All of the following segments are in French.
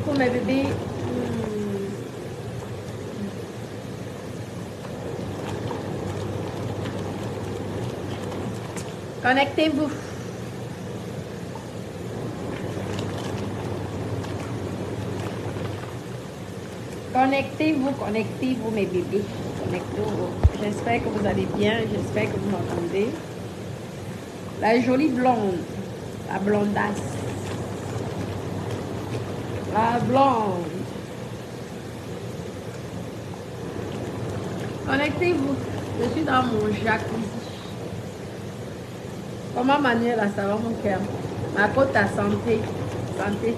pour mes bébés. Connectez-vous. Connectez-vous mes bébés. Connectez-vous. J'espère que vous allez bien. J'espère que vous m'entendez. La jolie blonde. La blondasse. La blonde. Connectez-vous. Je suis dans mon jacuzzi. Comment Manuel, ça va mon cœur? Ma côte à santé. Santé.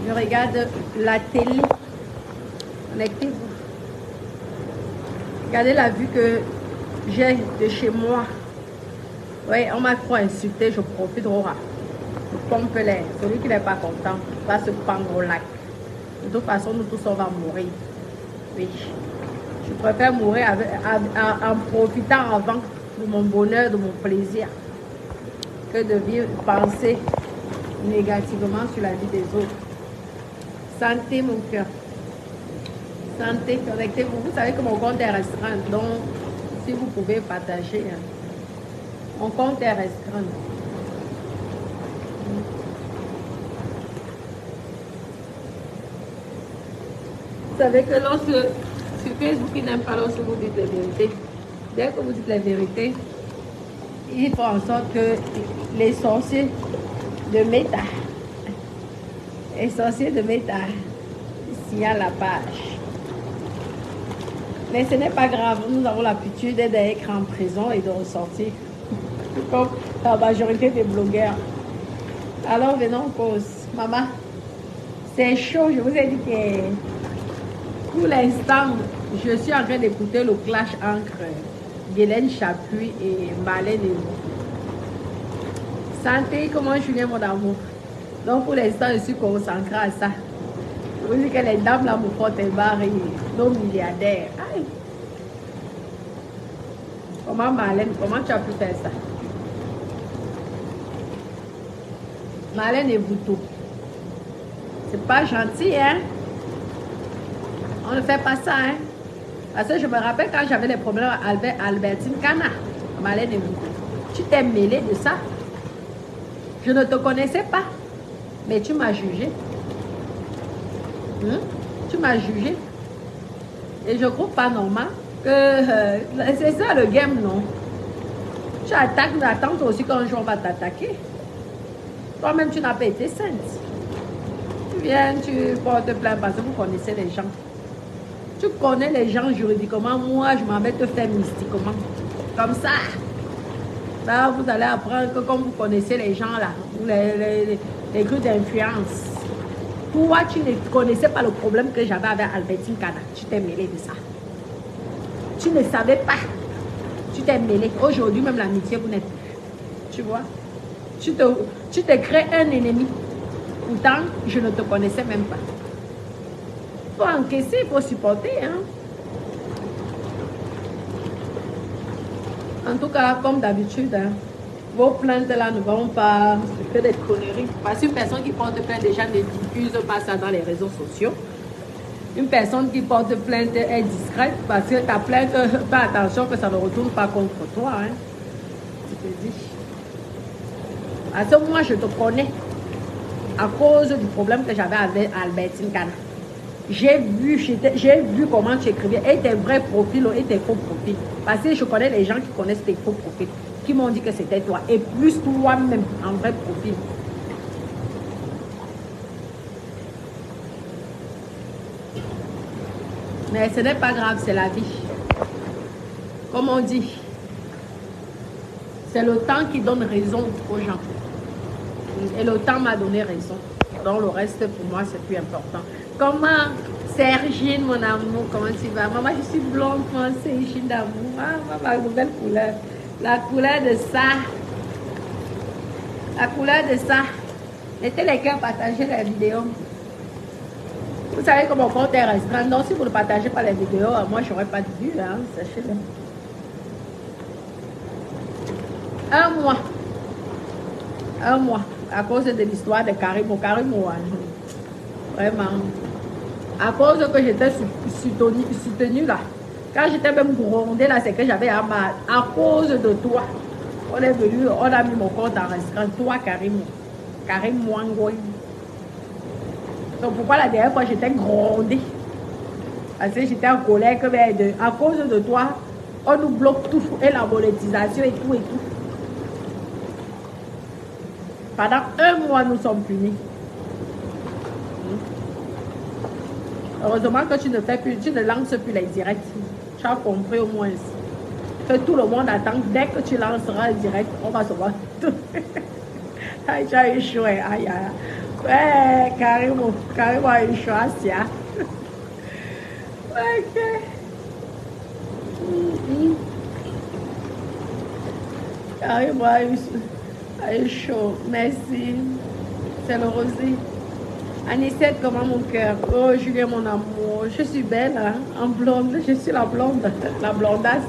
Je regarde la télé. Connectez-vous. Regardez la vue que j'ai de chez moi. Oui, on m'a trop insulté, je profite au rat. Je pompe l'air. Celui qui n'est pas content va se pendre au lac. De toute façon, nous tous, on va mourir. Oui. Je préfère mourir en profitant avant de mon bonheur, de mon plaisir, que de vivre, penser négativement sur la vie des autres. Santé, mon cœur. Santé, connectez-vous. Vous savez que mon compte est restreint, donc si vous pouvez partager, mon compte est restreint. Vous savez que lorsque sur Facebook, ils n'aiment pas lorsque vous dites la vérité. Dès que vous dites la vérité, il faut en sorte que les sorciers de Meta, signalent la page. Mais ce n'est pas grave, nous avons l'habitude d'être en prison et de ressortir, comme la majorité des blogueurs. Alors venons en cause. Maman, c'est chaud, je vous ai dit que pour l'instant, je suis en train d'écouter le clash entre Guylaine Chapuis et Marlène Neveu. Santé, comment Julien, mon amour? Donc pour l'instant, je suis concentrée à ça. Je vous dis que les dames là me portent un bar et nos milliardaires. Aïe. Comment Marlène, comment tu as pu faire ça? Marlène et Boutou. C'est pas gentil, hein? On ne fait pas ça, hein? Parce que je me rappelle quand j'avais les problèmes avec Albertine Kana, Marlène et Boutou. Tu t'es mêlée de ça. Je ne te connaissais pas, mais tu m'as jugé. Tu m'as jugé. Et je trouve pas normal que c'est ça le game, non? Tu attaques, attends aussi qu'un jour on va t'attaquer. Toi-même, tu n'as pas été sainte. Tu viens, tu portes plainte parce que vous connaissez les gens. Tu connais les gens juridiquement, moi je m'en vais te faire mystiquement. Comme ça. Là, vous allez apprendre que comme vous connaissez les gens là, les groupes d'influence. Toi, tu ne connaissais pas le problème que j'avais avec Albertine Kana. Tu t'es mêlé de ça. Tu ne savais pas. Tu t'es mêlé. Aujourd'hui, même l'amitié, vous n'êtes plus. Tu vois? Tu te crées un ennemi. Pourtant, je ne te connaissais même pas. Il faut encaisser, il faut supporter. Hein? En tout cas, comme d'habitude, hein, vos plaintes là ne vont pas faire des conneries. Parce qu'une personne qui porte plainte déjà ne diffuse pas ça dans les réseaux sociaux. Une personne qui porte plainte est discrète parce que ta plainte, fais attention que ça ne retourne pas contre toi. Hein. Je te dis. Parce que moi, je te connais à cause du problème que j'avais avec Albertine Kana. J'ai vu comment tu écrivais, et tes vrais profils et tes faux profils. Parce que je connais les gens qui connaissent tes faux profils, qui m'ont dit que c'était toi, et plus toi-même en vrai profil. Mais ce n'est pas grave, c'est la vie. Comme on dit, c'est le temps qui donne raison aux gens. Et le temps m'a donné raison. Donc le reste, pour moi, c'est plus important. Comment, Sergine, mon amour, comment tu vas? Maman, je suis blonde, moi, Sergine d'amour. Ah, ma nouvelle couleur. La couleur de ça. La couleur de ça. Mettez les cœurs, partagez la vidéo. Vous savez que mon compte est restreint. Donc, si vous ne partagez pas les vidéos, moi, je n'aurais pas de vue, hein, sachez-le. Un mois. Un mois. À cause de l'histoire de Karimo. Karimo, vraiment. À cause que j'étais soutenue là. Quand j'étais même grondée là, c'est que j'avais un mal. À cause de toi. On est venu, on a mis mon compte en restaurant. Toi, Karimo. Karim Mwangoy. Donc pourquoi la dernière fois j'étais grondée? Parce que j'étais en colère que à cause de toi, on nous bloque tout et la monétisation et tout et tout. Pendant un mois, nous sommes punis. Heureusement que tu ne fais plus, tu ne lances plus les directs. Tu as compris au moins. Que tout le monde attend. Dès que tu lanceras le direct, on va se voir. Aïe, tu as échoué. Aïe, aïe. Ouais, carrément a échoué. Ok. Carrément a échoué. Merci. C'est le rosé. Anicette, comment mon cœur? Oh, Julien, mon amour. Je suis belle, hein? En blonde. Je suis la blonde. La blondasse.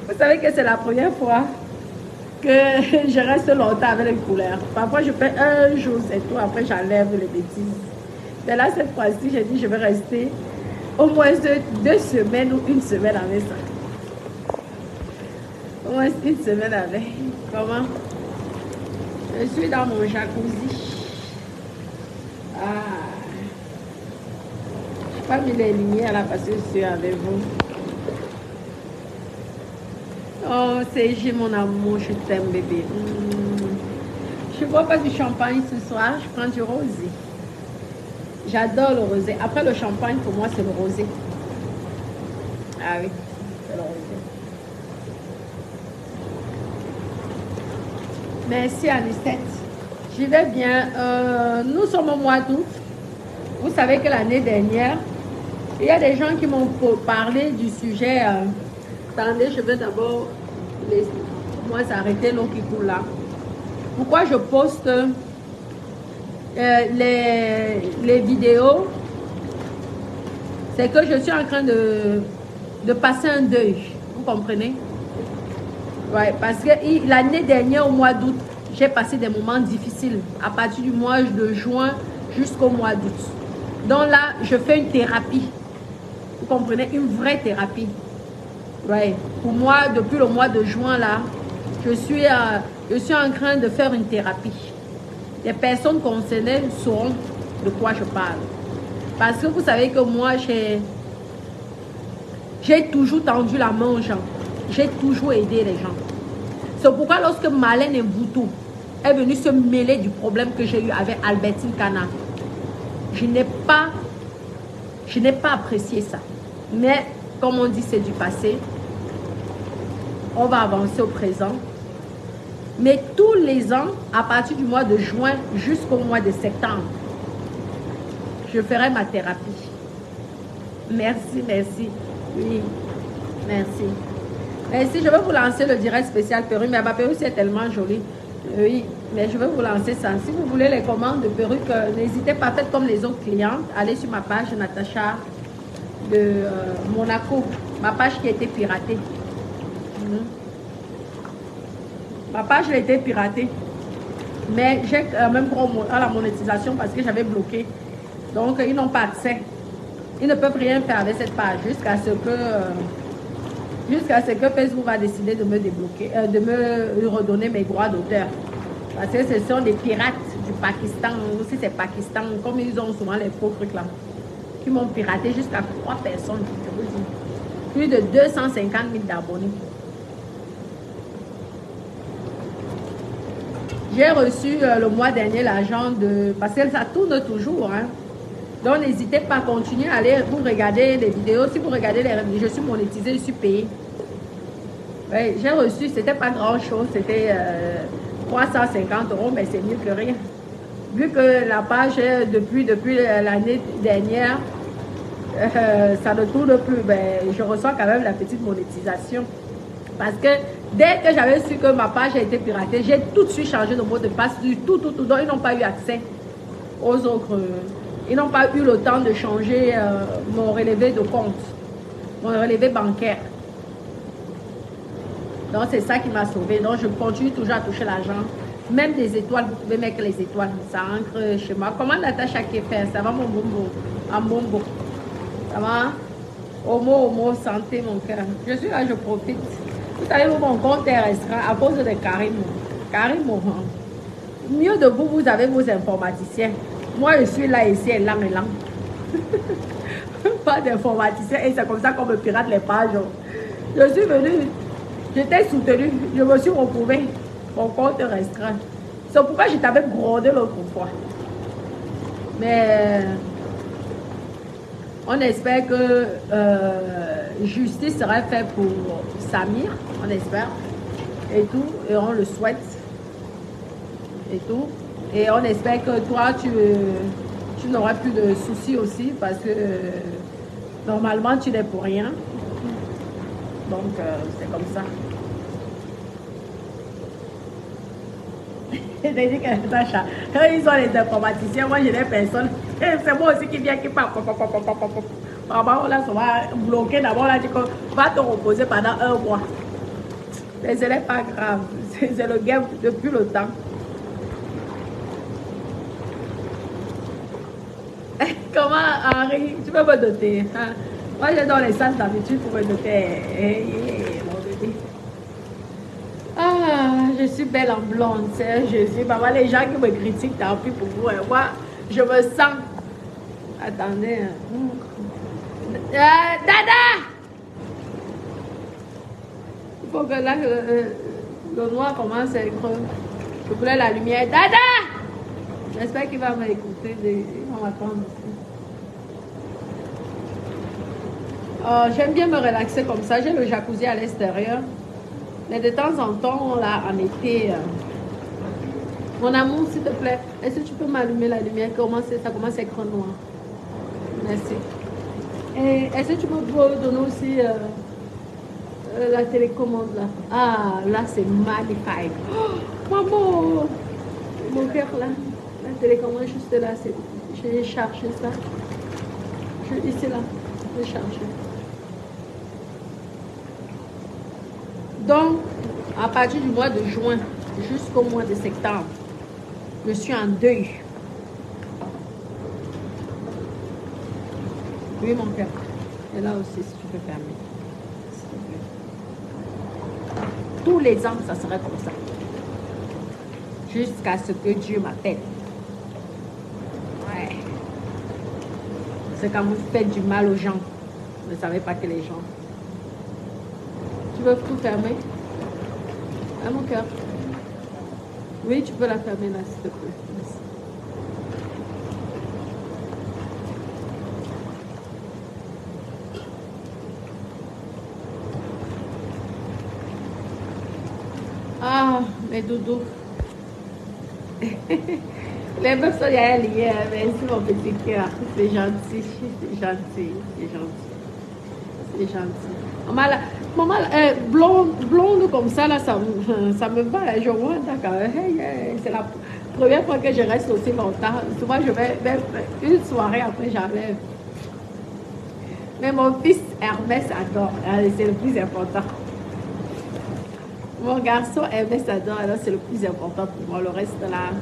Vous savez que c'est la première fois que je reste longtemps avec les couleurs. Parfois, je fais un jour, c'est tout. Après, j'enlève les bêtises. Mais là, cette fois-ci, j'ai dit je vais rester au moins 2 semaines ou 1 semaine avec ça. Au moins 1 semaine avec. Comment? Je suis dans mon jacuzzi. Ah. Je n'ai pas mis les lumières là parce que je suis avec vous. Oh, c'est j'ai mon amour, je t'aime bébé. Je ne bois pas du champagne ce soir, je prends du rosé. J'adore le rosé. Après le champagne, pour moi, c'est le rosé. Ah oui, c'est le rosé. Merci Anicette. Je vais bien. Nous sommes au mois d'août. Vous savez que l'année dernière, il y a des gens qui m'ont parlé du sujet. Attendez, je vais d'abord s'arrêter l'eau qui coule là. Pourquoi je poste les vidéos? C'est que je suis en train de passer un deuil. Vous comprenez? Ouais, parce que l'année dernière, au mois d'août, j'ai passé des moments difficiles à partir du mois de juin jusqu'au mois d'août. Donc là, je fais une thérapie. Vous comprenez? Une vraie thérapie. Ouais. Pour moi, depuis le mois de juin, là, je suis en train de faire une thérapie. Les personnes concernées sauront de quoi je parle. Parce que vous savez que moi, j'ai toujours tendu la main aux gens. J'ai toujours aidé les gens. C'est pourquoi lorsque Marlène Mboutou est venue se mêler du problème que j'ai eu avec Albertine Kana, je n'ai pas apprécié ça. Mais comme on dit, c'est du passé. On va avancer au présent. Mais tous les ans, à partir du mois de juin jusqu'au mois de septembre, je ferai ma thérapie. Merci, merci. Oui, merci. Merci, je vais vous lancer le direct spécial perruque. Mais ma perruque, c'est tellement joli. Oui, mais je vais vous lancer ça. Si vous voulez les commandes de perruque, n'hésitez pas, faites comme les autres clientes. Allez sur ma page Natacha de Monaco. Ma page qui a été piratée. Ma page a été piratée. Mais j'ai quand même droit à la monétisation parce que j'avais bloqué. Donc, ils n'ont pas accès. Ils ne peuvent rien faire avec cette page jusqu'à ce que Facebook va décider de me débloquer, de me redonner mes droits d'auteur. Parce que ce sont des pirates du Pakistan. Aussi, c'est Pakistan, comme ils ont souvent les faux trucs là, qui m'ont piraté jusqu'à 3 personnes. Je vous dis. Plus de 250 000 d'abonnés. J'ai reçu le mois dernier l'argent de... Parce que ça tourne toujours. Hein. Donc, n'hésitez pas à continuer à aller vous regarder les vidéos. Si vous regardez les vidéos, je suis monétisée, je suis payée. Ouais, j'ai reçu, c'était pas grand chose. C'était 350 €, mais c'est mieux que rien. Vu que la page, depuis l'année dernière, ça ne tourne plus, ben, je reçois quand même la petite monétisation. Parce que dès que j'avais su que ma page a été piratée, j'ai tout de suite changé de mot de passe, du tout. Donc, ils n'ont pas eu accès aux autres. Ils n'ont pas eu le temps de changer mon relevé de compte, mon relevé bancaire. Donc, c'est ça qui m'a sauvée. Donc, je continue toujours à toucher l'argent. Même des étoiles, vous pouvez mettre les étoiles. Ça ancre chez moi. Comment Natacha Kéfer? Ça va, mon bombo? En bombo. Ça va? Homo, santé, mon cœur. Je suis là, je profite. Vous savez où mon compte est restreint à cause de Karim. Karim, mieux de vous, vous avez vos informaticiens. Moi, je suis là, ici, et là. Pas d'informaticiens. Et c'est comme ça qu'on me pirate les pages. Je suis venue, j'étais soutenue, je me suis retrouvée. Mon compte est restreint. C'est pourquoi je t'avais grondé l'autre fois. Mais on espère que justice sera faite pour Samir. On espère. Et tout. Et on le souhaite. Et tout. Et on espère que toi, tu n'auras plus de soucis aussi. Parce que normalement, tu n'es pour rien. Donc, c'est comme ça. Ils ont les informaticiens, moi je n'ai personne. C'est moi aussi qui viens qui parle. Maman, là, ça va bloquer d'abord. Là, tu vas te reposer pendant 1 mois. Mais ce n'est pas grave. C'est le game depuis le temps. Comment, Henri, tu peux me doter? Hein? Moi, j'ai dans les salles d'habitude pour me doter. Ah, je suis belle en blonde, c'est Jésus. Maman, les gens qui me critiquent, tant pis pour vous. Moi, je me sens. Attendez. Dada! Il faut que là, le noir commence à être. Je voulais la lumière. Dada! J'espère qu'il va m'écouter. Il va m'attendre aussi. J'aime bien me relaxer comme ça. J'ai le jacuzzi à l'extérieur. Mais de temps en temps, là, en été, mon amour, s'il te plaît, est-ce que tu peux m'allumer la lumière? Ça commence à être noir. Merci. Et est-ce que tu peux donner aussi la télécommande là? Ah, là, c'est magnifique. Oh, maman! Mon cœur là, la télécommande juste là, j'ai cherché ça. Ici là, j'ai cherché. Donc, à partir du mois de juin jusqu'au mois de septembre, je suis en deuil. Oui, mon cœur. Et là aussi, si tu peux fermer. S'il te plaît. Tous les ans, ça serait comme ça. Jusqu'à ce que Dieu m'appelle. Ouais. C'est quand vous faites du mal aux gens. Vous ne savez pas que les gens... Tu veux tout fermer? À mon cœur. Oui, tu peux la fermer là, s'il te plaît. Merci. Ah, mes doudous. Les meufs sont derrière liées. Merci mon petit cœur. C'est gentil. C'est gentil. C'est gentil. C'est gentil. Maman, blonde comme ça, là, ça me va. Là, je vois, d'accord. Hey, c'est la première fois que je reste aussi longtemps. Souvent, je vais même une soirée après, j'enlève. Mais mon fils Hermès adore. C'est le plus important. Mon garçon Hermès adore. Alors, c'est le plus important pour moi. Le reste, là,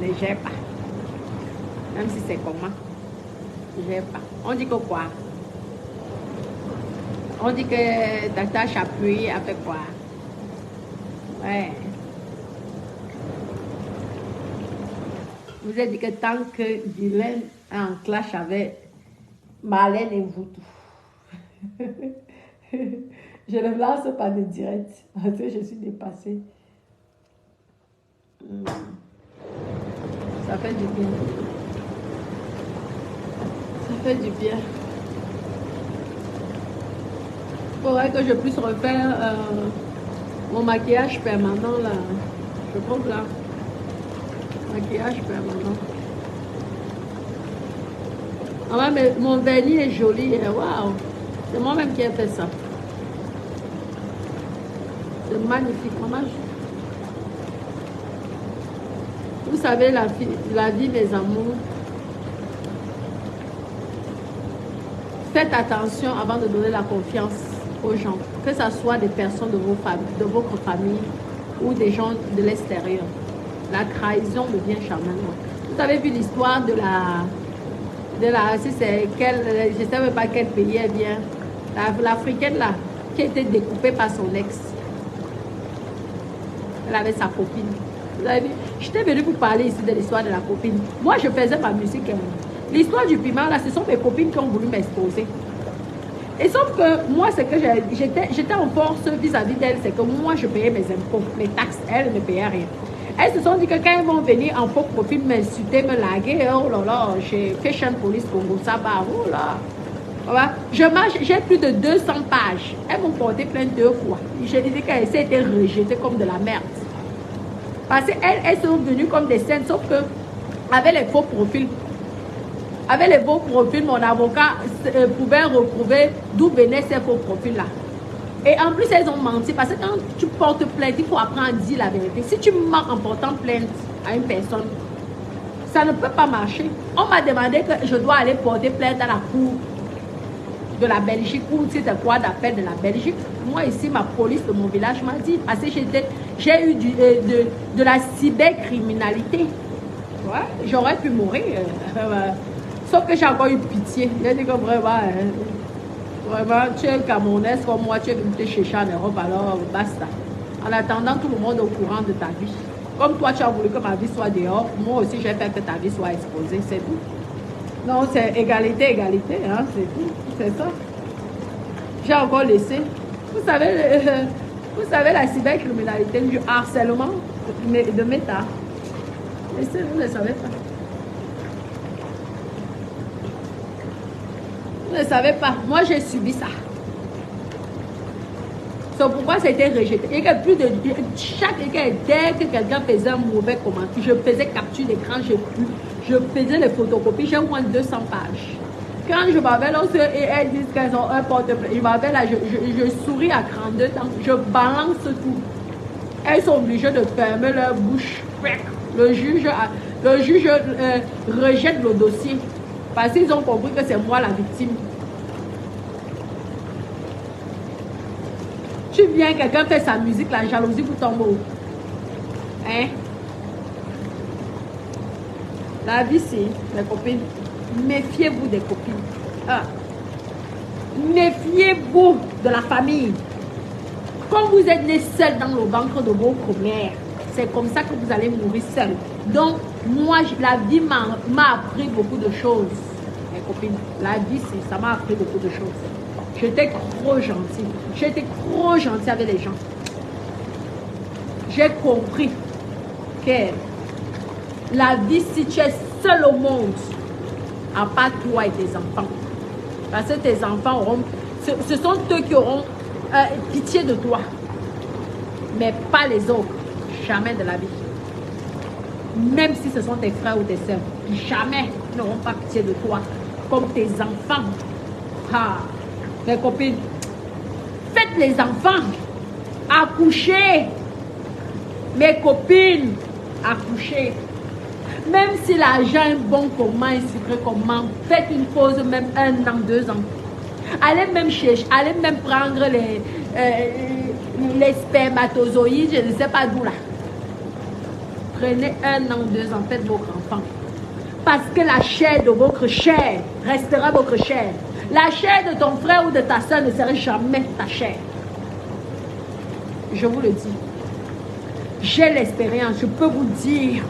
je ne gère pas. Même si c'est comment. Je ne gère pas. On dit que quoi? On dit que Tata Chapuis a fait quoi? Ouais. Vous avez dit que tant que Dylan est en clash avec Marlène et Voutou. Je ne lance pas de direct parce que je suis dépassée. Ça fait du bien. Ça fait du bien. Il faudrait que je puisse refaire mon maquillage permanent là. Je pense là. Maquillage permanent. Ah ouais, mais mon vernis est joli. Waouh! C'est moi-même qui ai fait ça. C'est magnifique. Maman, vous savez, la vie, mes amours. Faites attention avant de donner la confiance aux gens, que ce soit des personnes de votre famille ou des gens de l'extérieur. La trahison devient charmante. Vous avez vu l'histoire de si c'est quel, je ne sais même pas quel pays elle vient, l'Africaine là, qui a été découpée par son ex. Elle avait sa copine. Vous avez vu? J'étais venue vous parler ici de l'histoire de la copine. Moi, je faisais ma musique. L'histoire du piment, là, ce sont mes copines qui ont voulu m'exposer. Et sauf que moi, c'est que j'étais en force vis-à-vis d'elles, c'est que moi, je payais mes impôts, mes taxes. Elles ne payaient rien. Elles se sont dit que quand elles vont venir en faux profil m'insulter, me laguer, oh là là, j'ai Fashion Police Congo, ça va, oh là. Voilà. Je marche, j'ai plus de 200 pages. Elles m'ont porté plainte 2 fois. Je disais qu'elles étaient rejetées comme de la merde. Parce qu'elles sont venues comme des scènes, sauf que avec les faux profils, mon avocat pouvait retrouver d'où venaient ces faux profils-là. Et en plus, elles ont menti. Parce que quand tu portes plainte, il faut apprendre à dire la vérité. Si tu mens en portant plainte à une personne, ça ne peut pas marcher. On m'a demandé que je dois aller porter plainte à la cour de la Belgique, ou c'était quoi d'appel de la Belgique. Moi ici, ma police de mon village m'a dit, parce que j'ai eu de la cybercriminalité. Ouais, j'aurais pu mourir. Sauf que j'ai encore eu pitié. J'ai dit que vraiment, tu es Camerounaise comme moi, tu es venu te chercher en Europe, alors basta. En attendant, tout le monde est au courant de ta vie. Comme toi, tu as voulu que ma vie soit dehors, moi aussi, j'ai fait que ta vie soit exposée, c'est tout. Non, c'est égalité, hein, c'est tout. C'est ça. J'ai encore laissé. Vous savez la cybercriminalité, du harcèlement de méta. Laissez, vous ne le savez pas. Vous ne savez pas. Moi, j'ai subi ça. C'est pourquoi ça a été rejeté. Et que plus de dès que quelqu'un faisait un mauvais commentaire, je faisais capture d'écran, je faisais les photocopies, j'ai au moins 200 pages. Quand je m'avais là, et elles disent qu'elles ont un porte-plainte, je m'avais là, je souris à 32 ans, je balance tout. Elles sont obligées de fermer leur bouche. Le juge rejette le dossier parce qu'ils ont compris que c'est moi la victime. Tu viens, quelqu'un fait sa musique, la jalousie vous tombe où? Hein? La vie, c'est, mes copines, méfiez-vous des copines. Ah. Méfiez-vous de la famille. Quand vous êtes né seul dans le ventre de votre mère, c'est comme ça que vous allez mourir seul. Donc, moi, la vie m'a appris beaucoup de choses. Mes copines, la vie, ça m'a appris beaucoup de choses. J'étais trop gentille. J'étais trop gentille avec les gens. J'ai compris que la vie, si tu es seul au monde, à part toi et tes enfants, parce que tes enfants auront, ce sont eux qui auront pitié de toi, mais pas les autres, jamais de la vie. Même si ce sont tes frères ou tes soeurs, jamais ils n'auront pas pitié de toi, comme tes enfants. Ah, mes copines, faites les enfants, accouchez, mes copines, accouchez. Même si l'argent est bon comment, est secret comment, faites une pause même 1 an, 2 ans. Allez même chercher, allez même prendre les spermatozoïdes, je ne sais pas d'où là. Prenez 1 an, 2 ans, faites votre enfant. Parce que la chair de votre chair restera votre chair. La chair de ton frère ou de ta soeur ne sera jamais ta chair. Je vous le dis. J'ai l'expérience, je peux vous dire.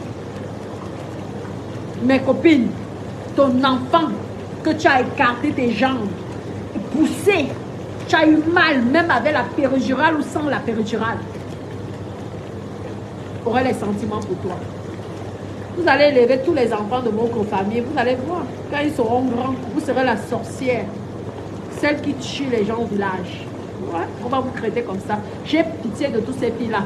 Mes copines, ton enfant, que tu as écarté tes jambes, poussé, tu as eu mal, même avec la péridurale ou sans la péridurale, aurait les sentiments pour toi. Vous allez élever tous les enfants de votre famille, vous allez voir, quand ils seront grands, vous serez la sorcière, celle qui tue les gens au village. Ouais, on va vous traiter comme ça. J'ai pitié de tous ces filles-là,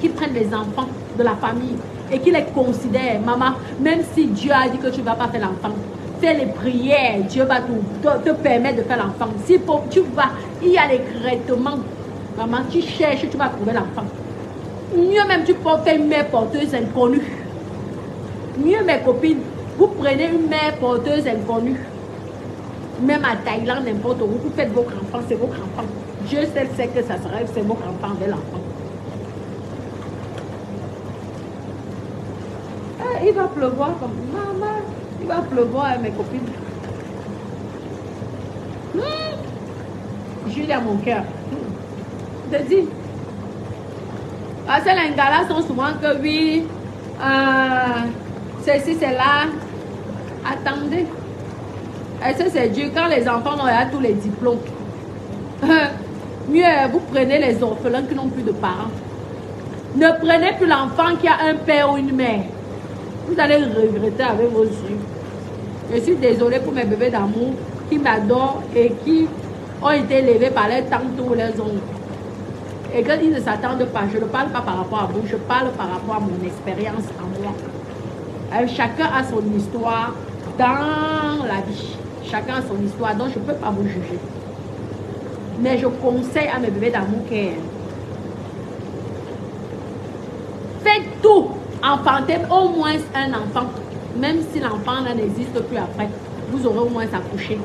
qui prennent les enfants de la famille et qui les considèrent, maman, même si Dieu a dit que tu ne vas pas faire l'enfant, fais les prières, Dieu va te permettre de faire l'enfant. Si tu vas, il y a les traitements, maman, tu cherches, tu vas trouver l'enfant. Mieux même, tu peux faire une mère porteuse inconnue. Mieux, mes copines, vous prenez une mère porteuse inconnue. même à Thaïlande, n'importe où, vous faites votre enfant, c'est votre enfant. Dieu seul sait que ça sera, c'est votre enfant avec l'enfant. Ah, il va pleuvoir comme maman, il va pleuvoir mes copines. Julie à mon cœur. Je te dis. Ah, ces lingas-là sont souvent que oui, ceci, c'est là. Attendez. Est-ce que c'est Dieu quand les enfants ont tous les diplômes? Mieux, vous prenez les orphelins qui n'ont plus de parents. Ne prenez plus l'enfant qui a un père ou une mère. Vous allez regretter avec vos yeux. Je suis désolée pour mes bébés d'amour qui m'adorent et qui ont été élevés par leurs tantes ou leurs oncles. Et qu'ils ne s'attendent pas. Je ne parle pas par rapport à vous, je parle par rapport à mon expérience en moi. Chacun a son histoire dans la vie. Chacun a son histoire, donc je ne peux pas vous juger. Mais je conseille à mes bébés d'amour que faites tout. Enfantez au moins un enfant. Même si l'enfant n'existe plus après, vous aurez au moins accouché.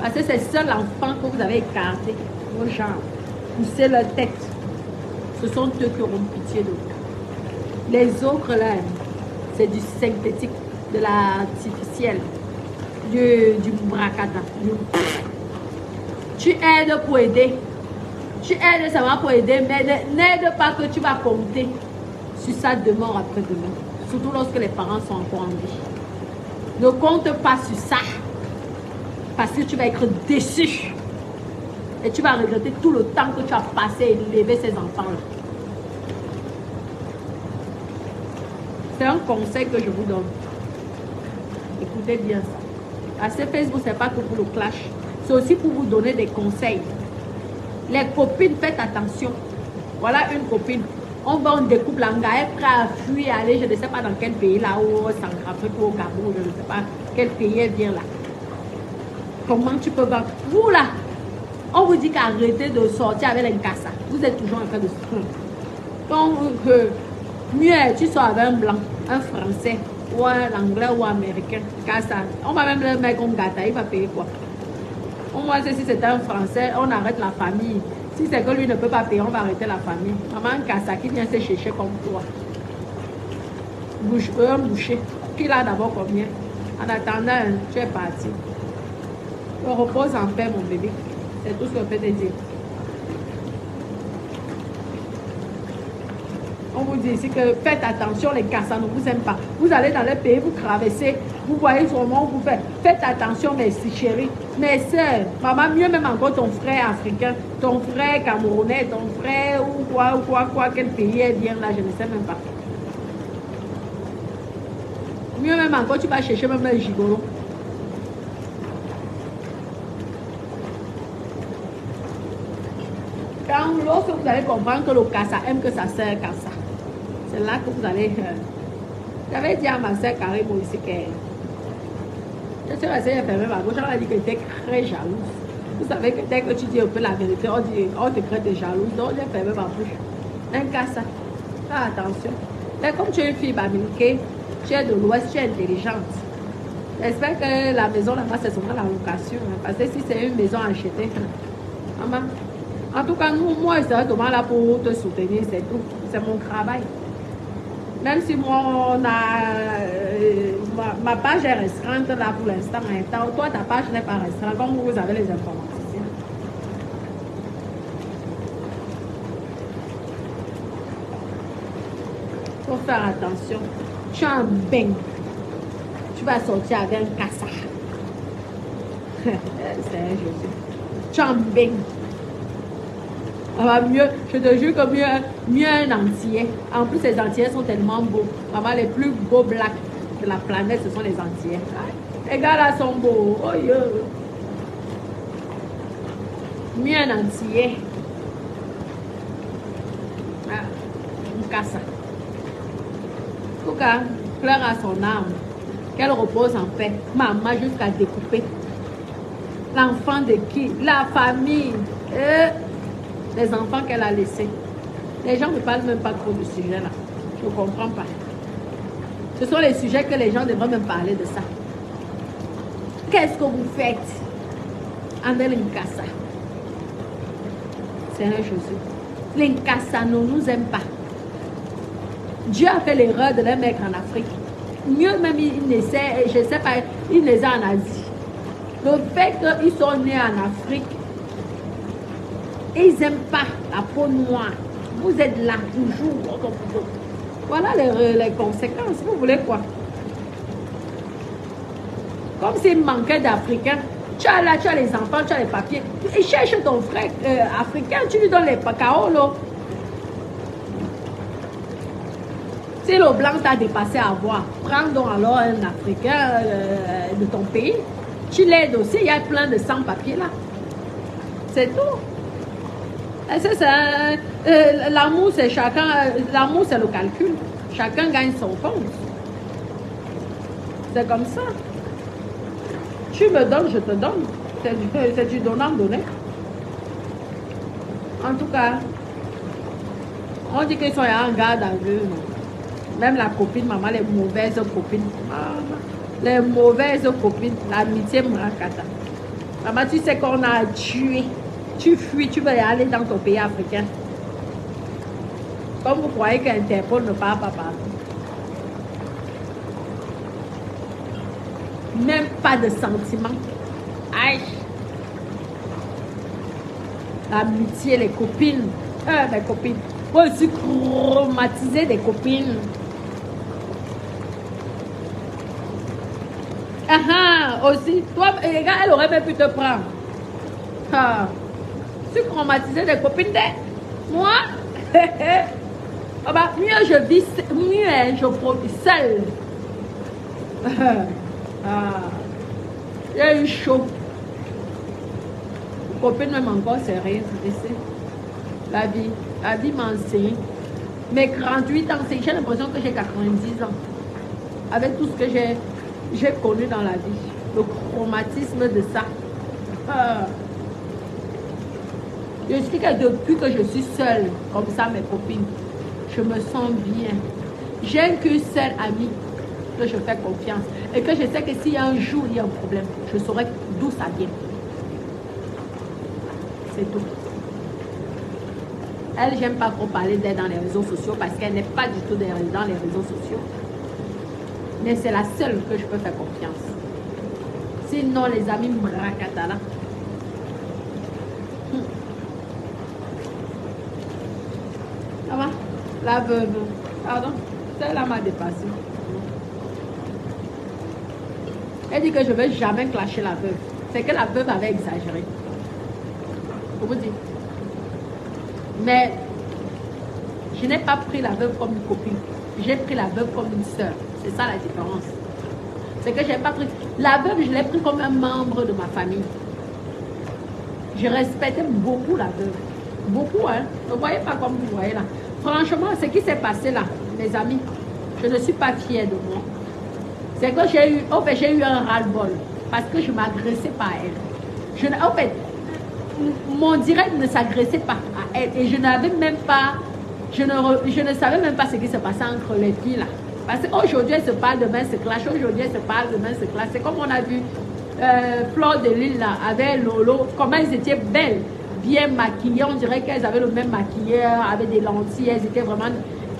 Parce que c'est seul l'enfant que vous avez écarté. Vos gens, poussez leur tête. Ce sont eux qui auront pitié de vous. Les autres là, c'est du synthétique, de l'artificiel, du bracata. Tu aides pour aider. Tu aides seulement pour aider, mais n'aide pas que tu vas compter sur ça demain ou après-demain. Surtout lorsque les parents sont encore en vie. Ne compte pas sur ça. Parce que tu vas être déçu. Et tu vas regretter tout le temps que tu as passé à élever ces enfants-là. C'est un conseil que je vous donne. Écoutez bien ça. À ce Facebook, ce n'est pas que pour le clash. C'est aussi pour vous donner des conseils. Les copines, faites attention. Voilà une copine. On va, on découpe l'anga, elle est prête à fuir, aller, je ne sais pas dans quel pays là, au Centrafrique ou au Gabon, je ne sais pas quel pays elle vient là. Comment tu peux vendre? Vous là, on vous dit qu'arrêtez de sortir avec les cassas. Vous êtes toujours en train de se prendre. Donc, mieux, tu sors avec un blanc, un français, ou un anglais ou un américain. Cassa. On va même le mettre comme gâteau, il va payer quoi? Au moins, si c'est un français, on arrête la famille. Si c'est que lui ne peut pas payer, on va arrêter la famille. Maman Kassa qui vient se chercher comme toi. Un boucher. Qui l'a d'abord combien? En attendant, tu es parti. On repose en paix, mon bébé. C'est tout ce que je peux te dire. On vous dit ici que faites attention, les Kassas ne vous aiment pas. Vous allez dans les pays, vous traversez, vous voyez comment vous faites. Faites attention, merci chérie. Mes soeurs, maman, mieux même encore ton frère africain, ton frère camerounais, ton frère ou quoi, quel pays elle vient là, je ne sais même pas. Mieux même encore, tu vas chercher même un gigolo. Lorsque vous allez comprendre que le Kassa aime que sa sœur Kassa, c'est là que vous allez... J'avais dit à ma sœur Karimo ici que... Je suis restée fermée ma bouche, elle a dit qu'elle était très jalouse. Vous savez que dès que tu dis un peu la vérité, on te crée des jalouses. Donc j'ai fermé ma bouche. Un Kassa, ah, attention. Mais comme tu es une fille bamilquée, tu es de l'Ouest, tu es intelligente. J'espère que la maison là-bas, c'est seulement la location. Hein, parce que si c'est une maison achetée, maman... En tout cas, nous, moi, je serai là pour te soutenir, c'est tout. C'est mon travail. Même si moi, on a, ma page est restreinte là pour l'instant. Toi, ta page n'est pas restreinte. Comme vous avez les informations. Il faut faire attention. Tu es en bain. Tu vas sortir avec un Kassa. C'est un jeu. Tu es en bain. Ah, mieux, je te jure que mieux un Antillais. En plus, les Antillais sont tellement beaux. Maman, les plus beaux blacks de la planète, ce sont les Antillais. Les gars là sont beaux. Oh, yeah. Mieux un Antillais. Ah, un Kassa. En tout cas, pleure à son âme. Qu'elle repose en paix. Maman, jusqu'à découper. L'enfant de qui? La famille. Les enfants qu'elle a laissés. Les gens ne parlent même pas trop de ce sujet-là. Je ne comprends pas. Ce sont les sujets que les gens devraient même parler de ça. Qu'est-ce que vous faites? André Linkassa. C'est un Jésus. Linkassa ne nous aime pas. Dieu a fait l'erreur de les mettre en Afrique. Mieux même, il essaie, je ne sais pas, il les a en Asie. Le fait qu'ils sont nés en Afrique, ils n'aiment pas la peau noire. Vous êtes là toujours. Voilà les conséquences. Vous voulez quoi? Comme s'il manquait d'Africains. Tu as là, tu as les enfants, tu as les papiers. Et cherche ton frère africain, tu lui donnes les pacaolos. Si le blanc t'a dépassé à voir, prends donc alors un Africain de ton pays. Tu l'aides aussi, il y a plein de sans-papiers là. C'est tout. L'amour, c'est chacun. L'amour, c'est le calcul. Chacun gagne son compte. C'est comme ça. Tu me donnes, je te donne. C'est du donnant-donner. En tout cas, on dit qu'ils sont en garde à vue. Même la copine, maman, les mauvaises copines. Les mauvaises copines, l'amitié Mrakata. Maman, tu sais qu'on a tué. Tu fuis, tu veux aller dans ton pays africain. Comme vous croyez qu'Interpol ne parle pas partout. Même pas de sentiments. Aïe. L'amitié, les copines. Les copines. Moi, je suis traumatisée des copines. Aussi. Toi, les gars, elle aurait même pu te prendre. Je suis traumatisée des copines. Moi, mieux je vis, mieux je produis seule. J'ai eu chaud. Copine même encore sérieuse, la vie m'a enseigné. Mais 38 ans, j'ai l'impression que j'ai 90 ans. Avec tout ce que j'ai connu dans la vie. Le traumatisme de ça. Je sais que depuis que je suis seule, comme ça, mes copines, je me sens bien. J'ai qu'une seule amie que je fais confiance. Et que je sais que s'il y a un jour, il y a un problème, je saurai d'où ça vient. C'est tout. Elle, j'aime pas trop parler d'elle dans les réseaux sociaux parce qu'elle n'est pas du tout dans les réseaux sociaux. Mais c'est la seule que je peux faire confiance. Sinon, les amis Mrakatala. Ça va? La veuve. Pardon? Celle-là m'a dépassé. Elle dit que je ne vais jamais clasher la veuve. C'est que la veuve avait exagéré. Pour vous dire. Mais je n'ai pas pris la veuve comme une copine. J'ai pris la veuve comme une soeur. C'est ça la différence. C'est que je n'ai pas pris... La veuve, je l'ai pris comme un membre de ma famille. Je respectais beaucoup la veuve. Beaucoup, hein. Ne voyez pas comme vous voyez là. Franchement, ce qui s'est passé là, mes amis, je ne suis pas fière de moi. C'est que j'ai eu un ras-le-bol. Parce que je ne m'agressais pas à elle. En fait, mon direct ne s'agressait pas à elle. Et je n'avais même pas... Je ne savais même pas ce qui se passait entre les filles là. Parce qu'aujourd'hui, elle se parle, demain, elle se clash. Aujourd'hui, elle se parle, demain, elle se clash. C'est comme on a vu Fleur de Lille là, avec Lolo, comment elles étaient belles, bien maquillées. On dirait qu'elles avaient le même maquilleur, avec des lentilles. Elles étaient vraiment...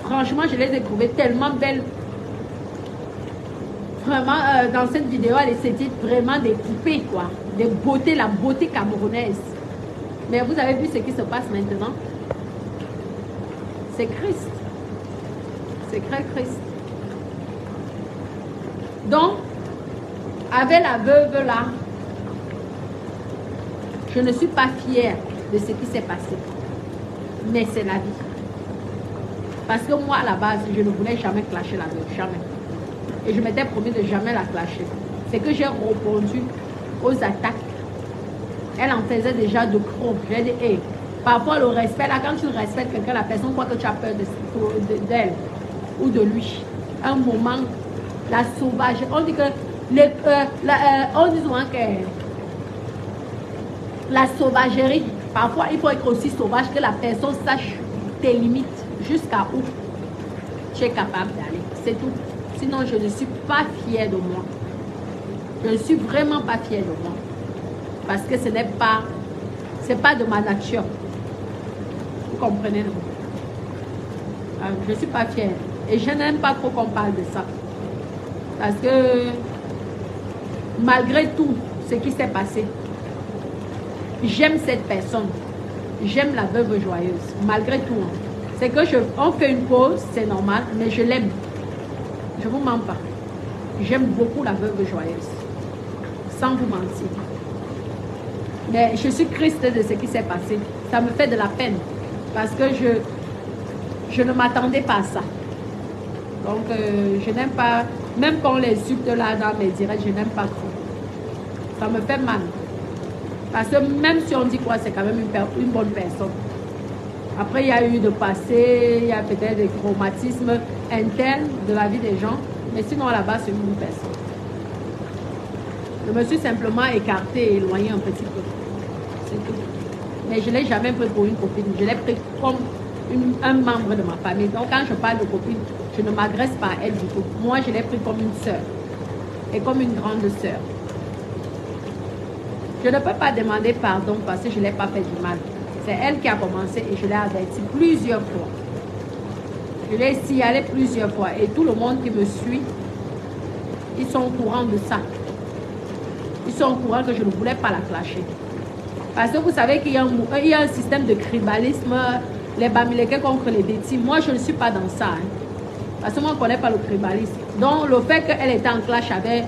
Franchement, je les ai trouvées tellement belles. Vraiment, dans cette vidéo, c'était vraiment des poupées, quoi. Des beautés, la beauté camerounaise. Mais vous avez vu ce qui se passe maintenant? C'est Christ. C'est Christ. Donc, avec la veuve là, je ne suis pas fière de ce qui s'est passé. Mais c'est la vie. Parce que moi, à la base, je ne voulais jamais clasher la veuve. Jamais. Et je m'étais promis de jamais la clasher. C'est que j'ai répondu aux attaques. Elle en faisait déjà de trop. J'ai dit, hey, parfois le respect, là, quand tu respectes quelqu'un, la personne croit que tu as peur d'elle ou de lui. Un moment, la sauvage. On dit que, on dit souvent que la sauvagerie, parfois il faut être aussi sauvage que la personne sache tes limites, jusqu'à où tu es capable d'aller. C'est tout. Sinon, je ne suis pas fière de moi. Je ne suis vraiment pas fière de moi. Parce que ce n'est pas, c'est pas de ma nature. Vous comprenez, non? Je ne suis pas fière. Et je n'aime pas trop qu'on parle de ça. Parce que malgré tout ce qui s'est passé, j'aime cette personne. J'aime la veuve joyeuse. Malgré tout. Hein. C'est que on fait une pause, c'est normal, mais je l'aime. Je ne vous mens pas. J'aime beaucoup la veuve joyeuse. Sans vous mentir. Mais je suis triste de ce qui s'est passé. Ça me fait de la peine. Parce que je ne m'attendais pas à ça. Donc, je n'aime pas, même quand on les insulte là dans mes directs, je n'aime pas trop. Ça me fait mal. Parce que même si on dit quoi, c'est quand même une bonne personne. Après, il y a eu de passé, il y a peut-être des traumatismes internes de la vie des gens. Mais sinon, là-bas, c'est une bonne personne. Je me suis simplement écartée et éloignée un petit peu. C'est tout. Mais je ne l'ai jamais pris pour une copine. Je l'ai pris comme un membre de ma famille. Donc, quand je parle de copine, je ne m'agresse pas à elle du tout. Moi, je l'ai pris comme une sœur. Et comme une grande sœur. Je ne peux pas demander pardon parce que je ne l'ai pas fait du mal. C'est elle qui a commencé et je l'ai averti plusieurs fois. Je l'ai signalé plusieurs fois. Et tout le monde qui me suit, ils sont au courant de ça. Ils sont au courant que je ne voulais pas la clasher. Parce que vous savez qu'il y a un système de tribalisme, les Bamileke contre les Bétis. Moi, je ne suis pas dans ça. Hein. Parce que moi, on ne connaît pas le tribalisme. Donc, le fait qu'elle était en clash avec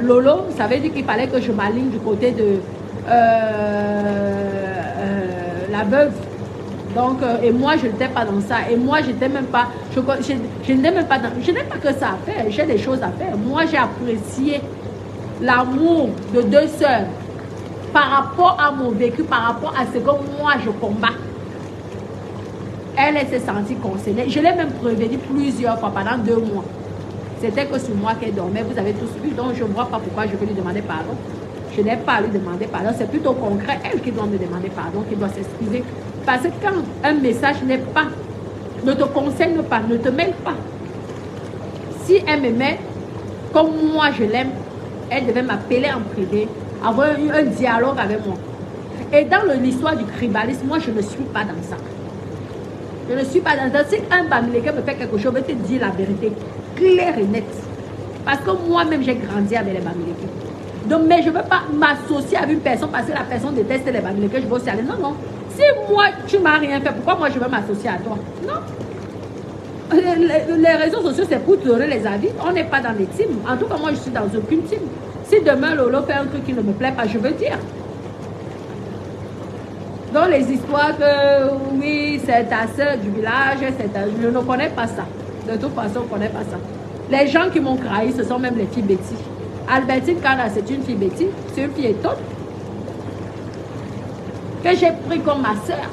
Lolo, ça veut dire qu'il fallait que je m'aligne du côté de la veuve. Donc, et moi, je n'étais pas dans ça. Et moi, je n'étais même pas, je n'étais même pas dans, je n'ai pas que ça à faire. J'ai des choses à faire. Moi, j'ai apprécié l'amour de deux sœurs par rapport à mon vécu, par rapport à ce que moi, je combats. Elle s'est sentie concernée. Je l'ai même prévenue plusieurs fois pendant 2 mois. C'était que sur moi qu'elle dormait. Vous avez tous vu. Donc, je ne vois pas pourquoi je vais lui demander pardon. Je n'ai pas à lui demander pardon. C'est plutôt concret. Elle qui doit me demander pardon, qui doit s'excuser. Parce que quand un message n'est pas, ne te concerne pas, ne te mêle pas. Si elle m'aimait, comme moi je l'aime, elle devait m'appeler en privé, avoir un dialogue avec moi. Et dans l'histoire du tribalisme, moi je ne suis pas dans ça. Je ne suis pas dans ça. Si un Bamileke me fait quelque chose, je vais te dire la vérité, claire et nette. Parce que moi-même, j'ai grandi avec les Bamileke. Donc, mais je ne veux pas m'associer avec une personne parce que la personne déteste les Bamileke, je vais aussi aller. Non, non. Si moi, tu ne m'as rien fait, pourquoi moi je vais m'associer à toi? Non. Les réseaux sociaux, c'est pour te donner les avis. On n'est pas dans les teams. En tout cas, moi, je suis dans aucune team. Si demain, Lolo fait un truc qui ne me plaît pas, je veux dire. Donc, les histoires que, oui, c'est ta soeur du village, je ne connais pas ça. De toute façon, je ne connais pas ça. Les gens qui m'ont trahi, ce sont même les filles Betty. Albertine Kana, c'est une fille Betty. C'est une fille étonne. Que j'ai pris comme ma soeur.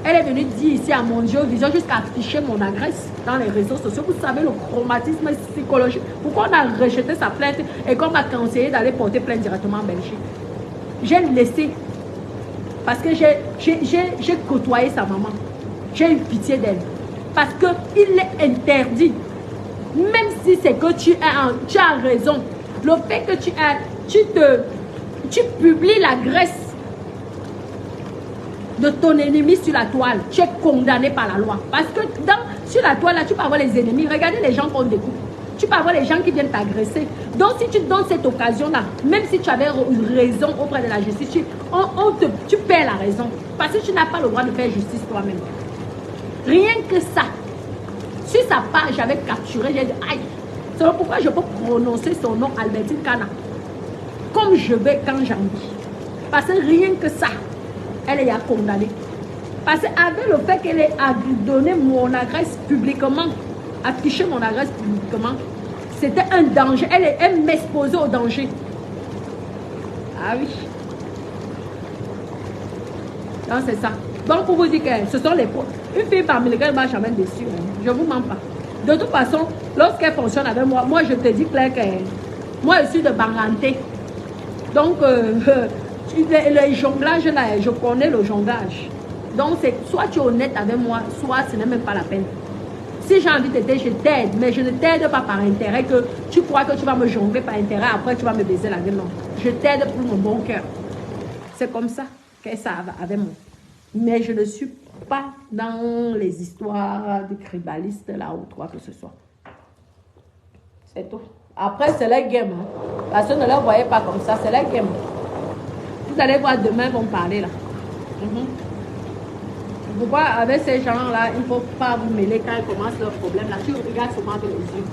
Elle est venue dire ici à mon Dieu Vision jusqu'à afficher mon adresse dans les réseaux sociaux. Vous savez le traumatisme psychologique. Pourquoi on a rejeté sa plainte et qu'on m'a conseillé d'aller porter plainte directement en Belgique. J'ai laissé. Parce que j'ai côtoyé sa maman. J'ai eu pitié d'elle. Parce qu'il est interdit. Même si c'est que tu as raison. Le fait que tu publies la graisse de ton ennemi sur la toile, tu es condamné par la loi. Parce que sur la toile, là, tu peux avoir les ennemis. Regardez les gens qu'on découpe. Tu peux avoir les gens qui viennent t'agresser. Donc, si tu donnes cette occasion-là, même si tu avais une raison auprès de la justice, tu perds la raison. Parce que tu n'as pas le droit de faire justice toi-même. Rien que ça. Sur sa page, j'avais capturé, j'ai dit, aïe. C'est pourquoi je peux prononcer son nom, Albertine Kana, comme je vais quand j'ai envie. Parce que rien que ça, elle est condamnée. Parce qu'avec le fait qu'elle ait donné mon adresse publiquement, affiché mon adresse publiquement, c'était un danger. Elle m'exposait au danger. Ah oui. Donc c'est ça. Donc pour vous dire que ce sont les... Une fille parmi lesquelles elle ne m'a jamais déçue. Je ne vous mens pas. De toute façon, lorsqu'elle fonctionne avec moi, moi je te dis clair que moi je suis de Banganté. Donc les jonglages là, je connais le jonglage. Donc c'est soit tu es honnête avec moi, soit ce n'est même pas la peine. Si j'ai envie de t'aider, je t'aide. Mais je ne t'aide pas par intérêt que tu crois que tu vas me jongler par intérêt. Après, tu vas me baiser la gueule. Non. Je t'aide pour mon bon cœur. C'est comme ça que ça va avec moi. Mais je ne suis pas dans les histoires de tribalistes là ou quoi que ce soit. C'est tout. Après, c'est la game. Hein. Parce que ne les voyez pas comme ça. C'est la game. Vous allez voir demain, ils vont parler là. Pourquoi avec ces gens-là, il ne faut pas vous mêler quand ils commencent leurs problèmes là. Tu regardes seulement avec les yeux.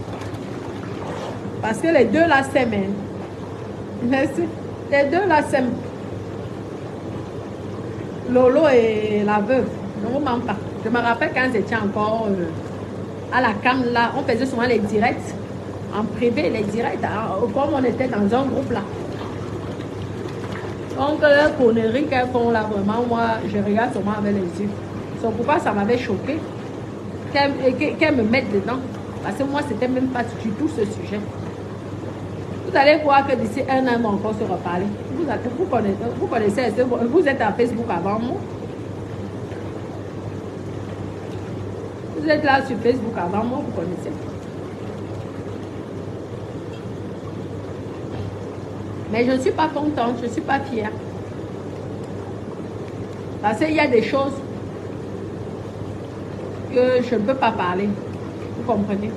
Parce que les deux là s'aiment. Merci. Les deux là s'aiment. Lolo et la veuve. Ne vous ment pas. Je me rappelle quand j'étais encore à la CAM là, on faisait souvent les directs. En privé, les directs. Hein, comme on était dans un groupe là. Donc, les conneries qu'elles font là, vraiment, moi, je regarde seulement avec les yeux. C'est pourquoi ça m'avait choqué qu'elles me mettent dedans. Parce que moi, c'était même pas du tout ce sujet. Vous allez voir que d'ici un an, on va encore se reparler. Vous connaissez, vous êtes à Facebook avant moi. Vous êtes là sur Facebook avant moi, vous connaissez. Mais je ne suis pas contente, je ne suis pas fière. Parce qu'il y a des choses que je ne peux pas parler. Vous comprenez?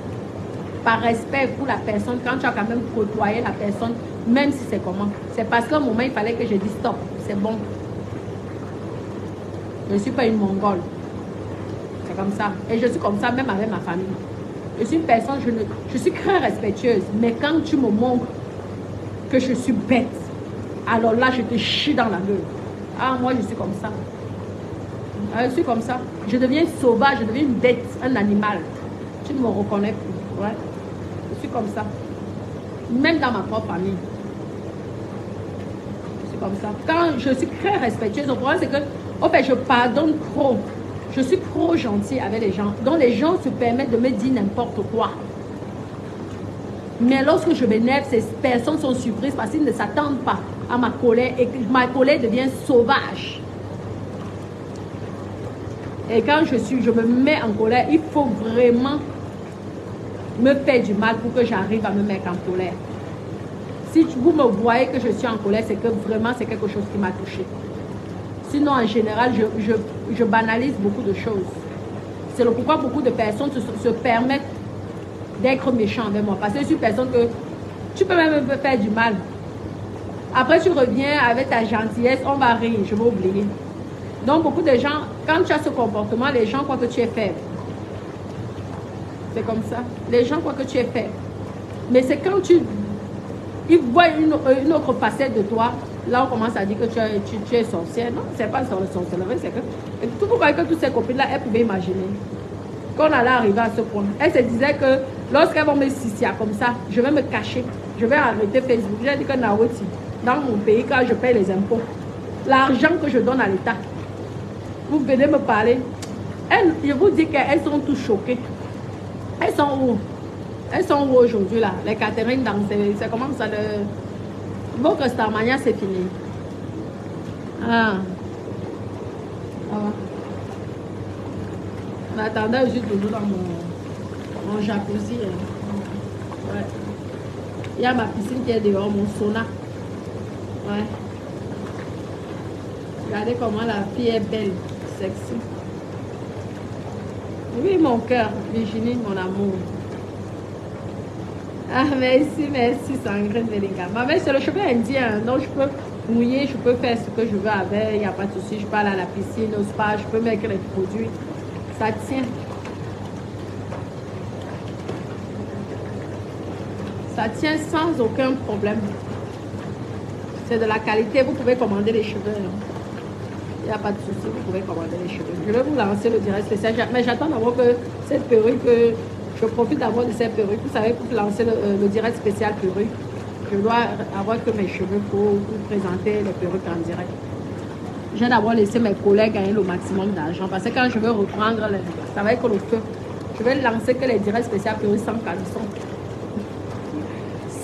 Par respect pour la personne, quand tu as quand même côtoyé la personne, même si c'est comment. C'est parce qu'à un moment, il fallait que je dise stop. C'est bon. Je ne suis pas une mongole. C'est comme ça. Et je suis comme ça même avec ma famille. Je suis une personne, je suis très respectueuse. Mais quand tu me montres que je suis bête, alors là, je te chie dans la gueule. Ah, moi, je suis comme ça. Je suis comme ça. Je deviens sauvage, je deviens une bête, un animal. Tu ne me reconnais plus. Ouais. Je suis comme ça. Même dans ma propre famille. Je suis comme ça. Quand je suis très respectueuse, le problème, c'est que, en fait, je pardonne trop. Je suis trop gentille avec les gens. Donc, les gens se permettent de me dire n'importe quoi. Mais lorsque je m'énerve, ces personnes sont surprises parce qu'ils ne s'attendent pas à ma colère et que ma colère devient sauvage. Et quand je me mets en colère, il faut vraiment me faire du mal pour que j'arrive à me mettre en colère. Si vous me voyez que je suis en colère, c'est que vraiment c'est quelque chose qui m'a touché. Sinon, en général, je banalise beaucoup de choses. C'est le pourquoi beaucoup de personnes se permettent d'être méchants avec moi. Parce que je suis une personne que tu peux même me faire du mal. Après, tu reviens avec ta gentillesse, on va rire, je vais oublier. Donc, beaucoup de gens, quand tu as ce comportement, les gens croient que tu es faible. C'est comme ça. Les gens croient que tu es faible. Mais c'est quand ils voient une autre facette de toi, là, on commence à dire que tu es sorcière. Non, c'est pas sorcellerie, c'est que... Tout pour que toutes ces copines-là, elles pouvaient imaginer qu'on allait arriver à ce point. Elles se disaient que lorsqu'elles vont me sister comme ça, je vais me cacher. Je vais arrêter Facebook. J'ai dit que Naouti, dans mon pays, quand je paye les impôts, l'argent que je donne à l'État, vous venez me parler. Je vous dis qu'elles sont toutes choquées. Elles sont où? Elles sont où aujourd'hui là? Les Catherine dans c'est comment ça le... Votre Starmania c'est fini. Ah. Ah. En attendant, je suis toujours dans mon jacuzzi. Ouais. Il y a ma piscine qui est dehors, mon sauna. Ouais. Regardez comment la fille est belle, sexy. Oui, mon cœur, Virginie, mon amour. Ah, merci, Sandrine Belinga. Ma mère, c'est le cheveu indien, donc je peux mouiller, je peux faire ce que je veux avec, il n'y a pas de souci. Je peux aller à la piscine, au spa, je peux mettre les produits. Ça tient. Ça tient sans aucun problème. C'est de la qualité, vous pouvez commander les cheveux. Il n'y a pas de souci, vous pouvez commander les cheveux. Je vais vous lancer le direct spécial, mais j'attends d'avoir que cette perruque, je profite d'avoir de cette perruque. Vous savez, pour lancer le direct spécial perruque, je dois avoir que mes cheveux pour vous présenter les perruques en direct. J'ai d'abord laissé mes collègues gagner le maximum d'argent parce que quand je vais reprendre, ça va être le feu. Je vais lancer que les directs spéciaux perruques sans caleçon.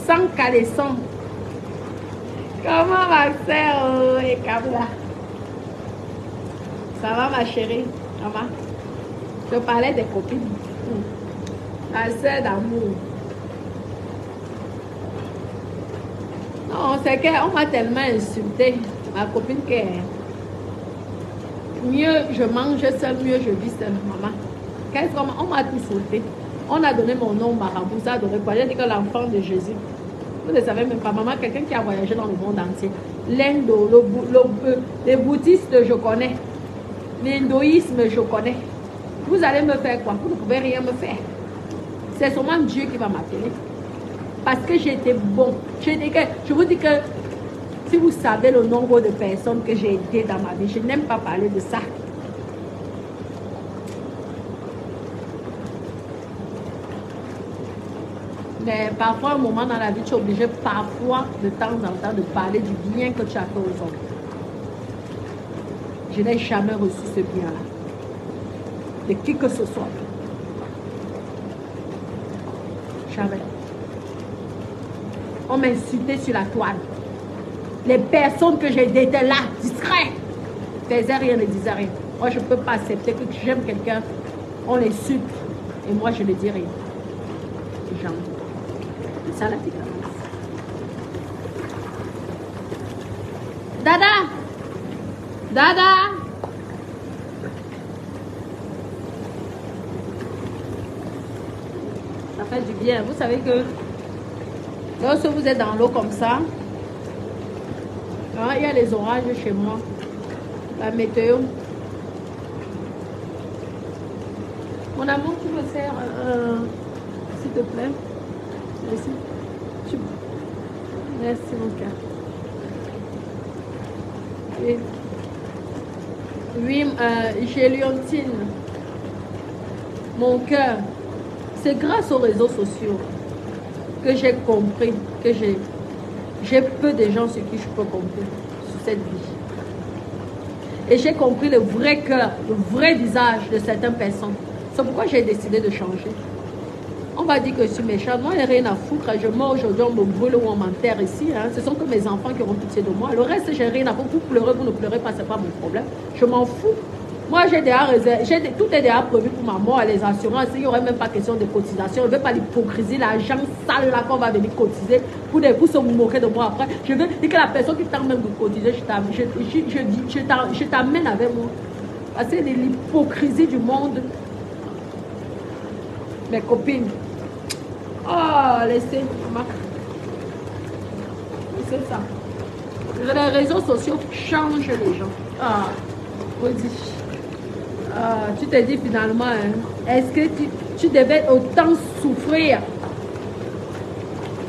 Sans caleçon. Comment ma soeur et Kabla? Ça va ma chérie? Ça va? Je parlais des copines. Assez d'amour. Non, c'est qu'on m'a tellement insulté. Ma copine qui est... Mieux je mange seul, mieux je vis seul, maman. Qu'est-ce qu'on m'a tout sauté? On a donné mon nom au marabout. Ça a donné quoi? J'ai dit que l'enfant de Jésus. Vous ne savez même pas, maman, quelqu'un qui a voyagé dans le monde entier. L'Indo, les bouddhistes, je connais. L'hindouisme, je connais. Vous allez me faire quoi? Vous ne pouvez rien me faire. C'est seulement Dieu qui va m'appeler. Parce que j'étais bon. Je vous dis que si vous savez le nombre de personnes que j'ai aidées dans ma vie, je n'aime pas parler de ça. Mais parfois, un moment dans la vie, tu es obligé parfois, de temps en temps, de parler du bien que tu as fait aux autres. Je n'ai jamais reçu ce bien-là. De qui que ce soit. Jamais. On m'insultait sur la toile. Les personnes que j'ai aidées étaient là, discrètes. Ne faisaient rien, ne disaient rien. Moi, je ne peux pas accepter que j'aime quelqu'un, on l'insulte. Et moi, je ne dis rien. Jamais. C'est ça la différence. Dada! Dada! Ça fait du bien. Vous savez que lorsque vous êtes dans l'eau comme ça, hein, il y a les orages chez moi. La météo. Mon amour, tu me sers, s'il te plaît. Merci. Merci, mon cœur. Oui, j'ai Léontine. Mon cœur. C'est grâce aux réseaux sociaux que j'ai compris que j'ai peu de gens sur qui je peux compter sur cette vie. Et j'ai compris le vrai cœur, le vrai visage de certaines personnes. C'est pourquoi j'ai décidé de changer. On va dire que je suis méchante. Moi, il n'y a rien à foutre. Je meurs aujourd'hui, on me brûle ou on m'enterre ici. Hein. Ce sont que mes enfants qui auront pitié de moi. Le reste, j'ai rien à foutre. Vous pleurez, vous ne pleurez pas, ce n'est pas mon problème. Je m'en fous. Moi, j'ai déjà réservé, tout est déjà prévu pour ma mort, les assurances. Il n'y aurait même pas question de cotisation. Je ne veux pas l'hypocrisie, l'argent sale là qu'on va venir cotiser pour se moquer de moi après. Je veux dire que la personne qui tente même de cotiser, je t'amène avec moi. Parce que c'est l'hypocrisie du monde. Mes copines. Oh, laissez, maman. C'est ça. Les réseaux sociaux changent les gens. Ah, tu te dis finalement, hein, est-ce que tu devais autant souffrir,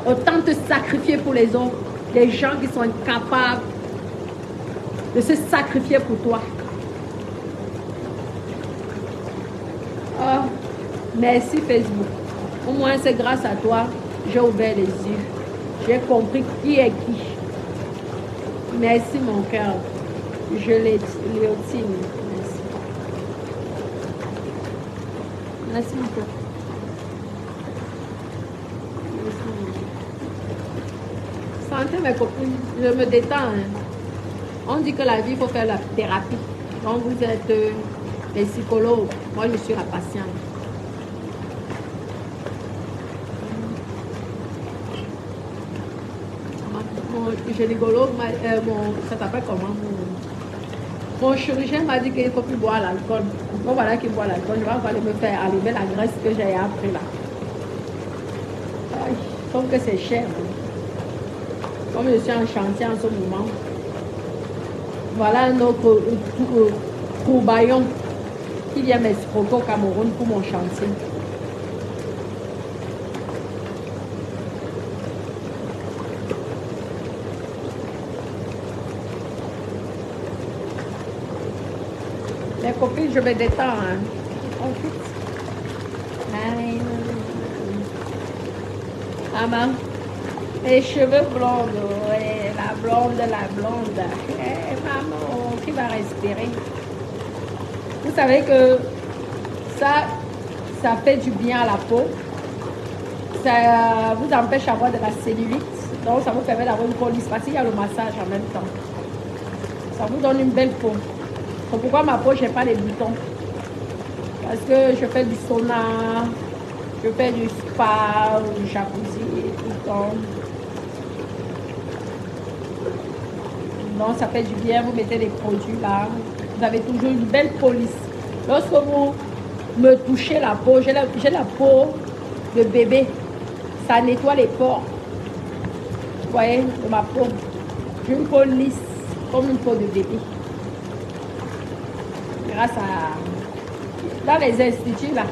autant te sacrifier pour les autres, les gens qui sont incapables de se sacrifier pour toi. Oh, merci Facebook. Au moins c'est grâce à toi, j'ai ouvert les yeux. J'ai compris qui est qui. Merci mon cœur. Je Léotine. Merci. Merci mon cœur. Santé mes copines, je me détends. Hein. On dit que la vie, il faut faire la thérapie. Donc vous êtes les psychologues. Moi, je suis la patiente. Mon gynécologue, ça s'appelle comment? Mon chirurgien m'a dit qu'il ne faut plus boire l'alcool. Bon, voilà qu'il boit l'alcool. Je vais aller me faire enlever la graisse que j'ai appris là. Je trouve que c'est cher. Comme je suis en chantier en ce moment. Voilà un autre troubaillon qui vient m'escroquer au Cameroun pour mon chantier. Les copines, je me détends. Hein. Maman, les cheveux blonds, ouais, la blonde. Hey, maman, qui va respirer? Vous savez que ça fait du bien à la peau. Ça vous empêche d'avoir de la cellulite. Donc, ça vous permet d'avoir une peau lisse. Parce qu'il y a le massage en même temps. Ça vous donne une belle peau. C'est pourquoi ma peau, je n'ai pas les boutons. Parce que je fais du sauna, Je fais du spa, du jacuzzi, tout le temps. Donc ça fait du bien, vous mettez des produits là. Vous avez toujours une belle police. Lorsque vous me touchez la peau, j'ai la peau de bébé. Ça nettoie les pores. Vous voyez, de ma peau. J'ai une peau lisse, comme une peau de bébé. Grâce à... Dans les instituts là,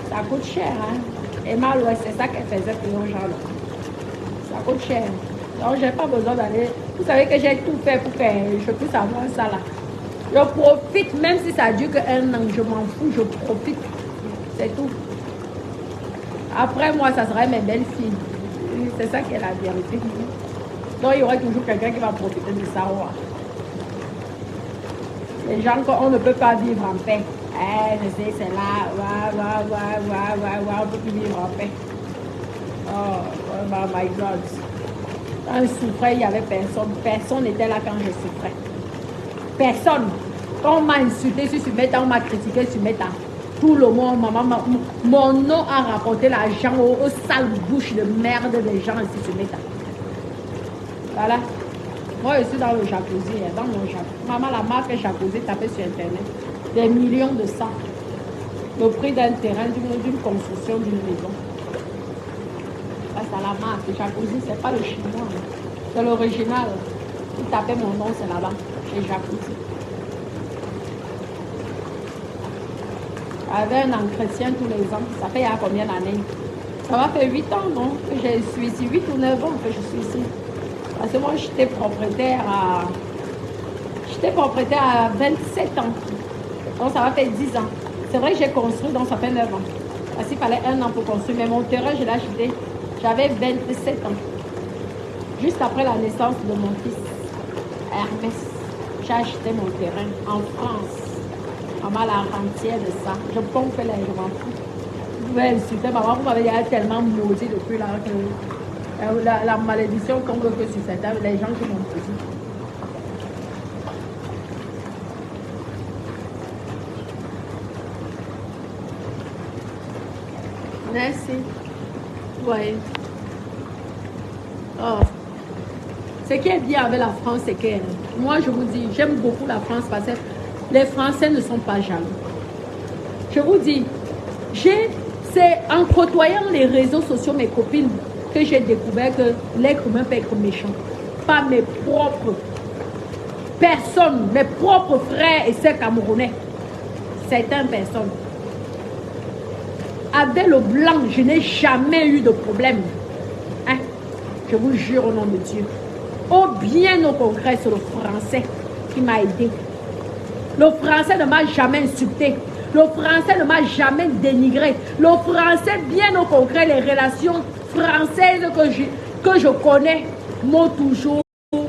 ça coûte cher. Hein? Et mal, ouais, c'est ça qu'elle faisait pour les gens là. Ça coûte cher. Donc, j'ai pas besoin d'aller... Vous savez que j'ai tout fait pour que je puisse avoir ça là. Je profite, même si ça dure qu'un an, je m'en fous, je profite. C'est tout. Après, moi, ça serait mes belles filles. C'est ça qui est la vérité. Donc, il y aura toujours quelqu'un qui va profiter de ça. Ouais. Les gens, on ne peut pas vivre en paix. Eh, je sais, c'est là. On ne peut plus vivre en paix. Oh my God. Quand je souffrais, il n'y avait personne. Personne n'était là quand je souffrais. Personne. Quand on m'a insulté sur Sumeta, on m'a critiqué sur Meta. Tout le monde, mon nom a rapporté l'argent aux sales bouches de merde des gens ici sur Meta. Voilà. Moi, je suis dans le jacuzzi. Dans mon jacuzzi. Maman, la marque jacuzzi, tapez sur Internet. Des millions de ça. Le prix d'un terrain, d'une construction, d'une maison. C'est la marque. Le jacuzzi, c'est pas le chinois. C'est l'original. Vous tapez mon nom, c'est là-bas. Chez Jacuzzi. Avec un entretien tous les ans. Ça fait il y a combien d'années? Ça va faire 8 ans, non? Que je suis ici. 8 ou 9 ans que je suis ici. Parce que moi, j'étais propriétaire à 27 ans. Donc, ça va faire 10 ans. C'est vrai que j'ai construit, donc ça fait 9 ans. Parce qu'il fallait 1 an pour construire. Mais mon terrain, je l'ai acheté. J'avais 27 ans. Juste après la naissance de mon fils, Hermès, j'ai acheté mon terrain en France. Maman, la rentière de ça. Je pompe là, je m'en fous. Vous pouvez insulter maman, vous m'avez tellement maudit depuis là que la malédiction tombe que sur cette table, les gens qui m'ont maudit. Merci. Oui. Oh. Ce qui est bien avec la France, c'est que moi, je vous dis, j'aime beaucoup la France parce que les Français ne sont pas jaloux. Je vous dis, c'est en côtoyant les réseaux sociaux, mes copines, que j'ai découvert que l'être humain peut être méchant. Pas mes propres personnes, mes propres frères et sœurs camerounais. Certaines personnes. Avec le blanc, je n'ai jamais eu de problème. Hein? Je vous jure au nom de Dieu. Oh, bien au contraire, c'est le français qui m'a aidé. Le français ne m'a jamais insulté. Le français ne m'a jamais dénigré. Le français, bien au contraire, les relations françaises que je connais m'ont toujours, mes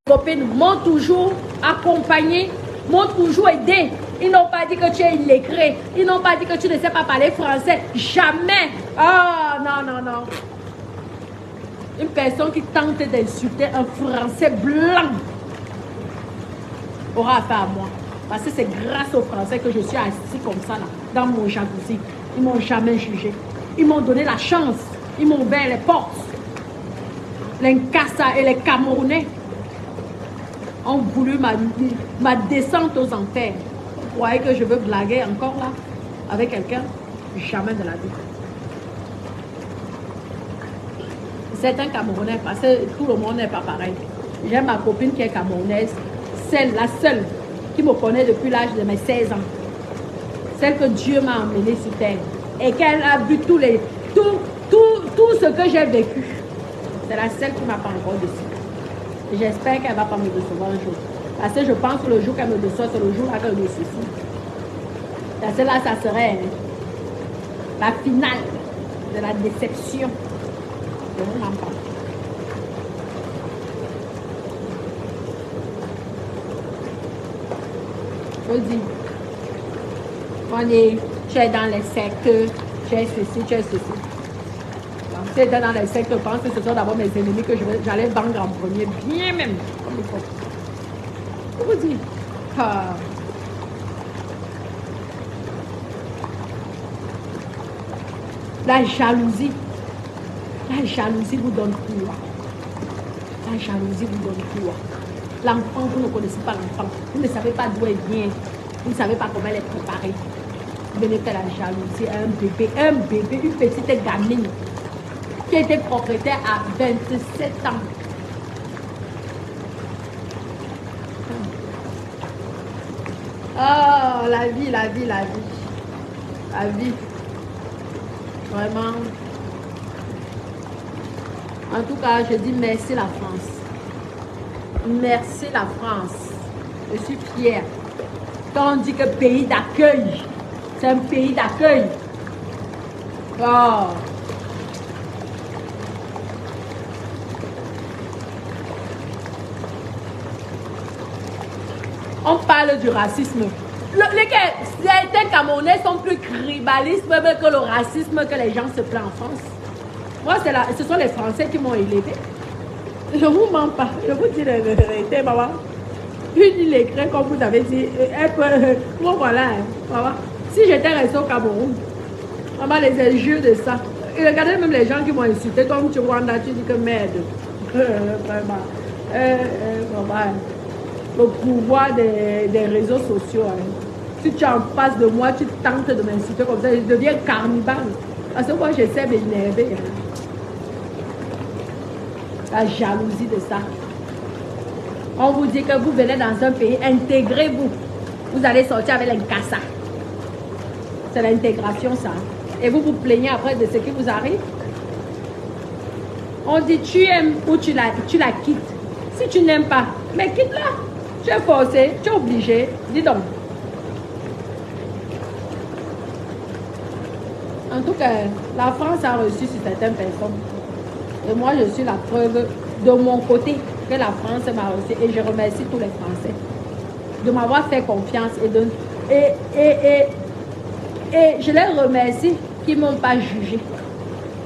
copines m'ont toujours accompagné, m'ont toujours aidé. Ils n'ont pas dit que tu es illettré. Ils n'ont pas dit que tu ne sais pas parler français. Jamais. Ah, non, non, non. Une personne qui tente d'insulter un français blanc aura affaire à moi. Parce que c'est grâce aux Français que je suis assis comme ça, là, dans mon jacuzzi. Ils ne m'ont jamais jugé. Ils m'ont donné la chance. Ils m'ont ouvert les portes. Les Nkassa et les Camerounais ont voulu ma descente aux enfers. Vous croyez que je veux blaguer encore là avec quelqu'un? Jamais de la vie. C'est un Camerounais parce que tout le monde n'est pas pareil. J'ai ma copine qui est camerounaise. C'est la seule qui me connaît depuis l'âge de mes 16 ans. Celle que Dieu m'a emmenée sur terre. Et qu'elle a vu tout ce que j'ai vécu. C'est la seule qui ne m'a pas encore déçue. Et j'espère qu'elle ne va pas me décevoir un jour. Parce que je pense que le jour qu'elle me déçoit, c'est le jour là qu'elle me suffit. Parce que là, ça serait la finale de la déception. Je ne m'en parle. Je dis, tu es dans les sectes, tu es ceci, tu es ceci. Donc, tu es dans les sectes, je pense que ce sont d'abord mes ennemis que j'allais vendre en premier, bien même, comme il faut. Je vous dis, La jalousie. La jalousie vous donne quoi? La jalousie vous donne quoi? L'enfant, vous ne connaissez pas l'enfant. Vous ne savez pas d'où elle vient. Vous ne savez pas comment elle est préparée. Vous venez faire la jalousie à un bébé, une petite gamine qui était propriétaire à 27 ans. Oh, la vie, la vie, la vie. La vie. Vraiment. En tout cas, je dis merci la France. Merci la France. Je suis fière. Quand on dit que pays d'accueil, c'est un pays d'accueil. Oh. On parle du racisme. Certains Camerounais sont plus tribalistes que le racisme que les gens se plaignent en France. Moi, ce sont les Français qui m'ont élevé. Je ne vous mens pas. Je vous dis la vérité, maman. Une illettrée, comme vous avez dit, moi, voilà, maman. Si j'étais resté au Cameroun, maman les injure de ça. Et regardez même les gens qui m'ont insulté, comme tu vois, tu dis que merde. Vraiment. Maman. Le pouvoir des réseaux sociaux. Hein. Si tu es en face de moi, tu tentes de m'insulter comme ça, je deviens cannibale. Parce que moi, j'essaie de m'énerver. Hein. La jalousie de ça. On vous dit que vous venez dans un pays, intégrez-vous. Vous allez sortir avec l'Incassa. C'est l'intégration, ça. Et vous vous plaignez après de ce qui vous arrive. On dit tu aimes ou tu la quittes. Si tu n'aimes pas, mais quitte-la. Tu es forcé, tu es obligé. Dis donc. En tout cas, la France a reçu sur certaines personnes. Et moi, je suis la preuve de mon côté que la France m'a reçu. Et je remercie tous les Français de m'avoir fait confiance. Et je les remercie qui ne m'ont pas jugé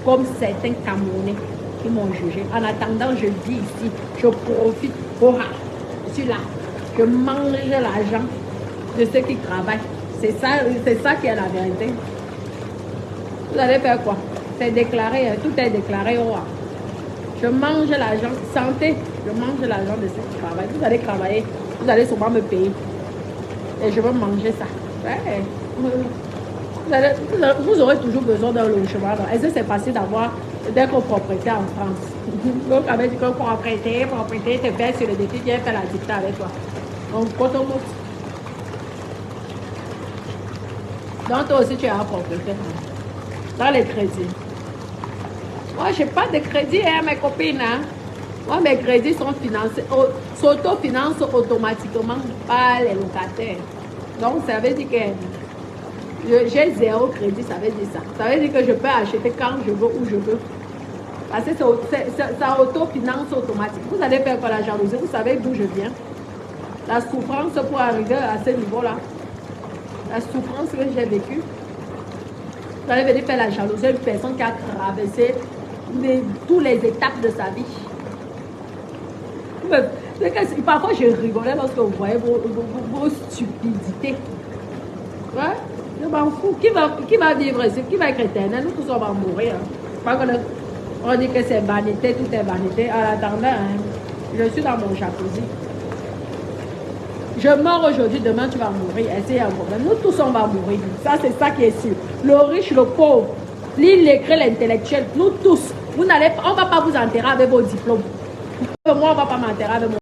comme certains Camerounais qui m'ont jugé. En attendant, je vis ici, je profite. Je suis là. Je mange l'argent de ceux qui travaillent. C'est ça qui est la vérité. Vous allez faire quoi? C'est déclaré, tout est déclaré au roi. Je mange l'argent, santé, je mange l'argent de ceux qui travaillent. Vous allez travailler, vous allez sûrement me payer. Et je vais manger ça. Ouais. Vous aurez toujours besoin d'un logement. Est-ce que c'est facile d'être propriétaire en France? Donc, avec une propriété, te fait sur le défi, viens faire la dictée avec toi. Donc, donc, toi aussi, tu es un propriétaire. Dans les crédits. Moi, je n'ai pas de crédit, hein, mes copines. Hein. Moi, mes crédits sont financés, s'autofinancent automatiquement par les locataires. Donc, ça veut dire que j'ai 0 crédit, ça veut dire ça. Ça veut dire que je peux acheter quand je veux, où je veux. Parce que ça autofinance automatique. Vous allez faire quoi la jalousie? Vous savez d'où je viens. La souffrance pour arriver à ce niveau-là. La souffrance que j'ai vécue. Vous allez venir faire la jalousie à une personne qui a traversé toutes les étapes de sa vie. Parfois, je rigolais lorsque vous voyez vos stupidités. Ouais, je m'en fous. Qui va vivre ici? Qui va être éternel? Nous tous, on va mourir. Hein. On dit que c'est vanité, tout est vanité. En attendant, hein, je suis dans mon jacuzzi. Je meurs aujourd'hui, demain tu vas mourir. Est-ce qu'il y a un problème? Nous tous on va mourir. Ça c'est ça qui est sûr. Le riche, le pauvre, l'illettré, l'intellectuel, nous tous. On ne va pas vous enterrer avec vos diplômes. Moi on ne va pas m'enterrer avec mon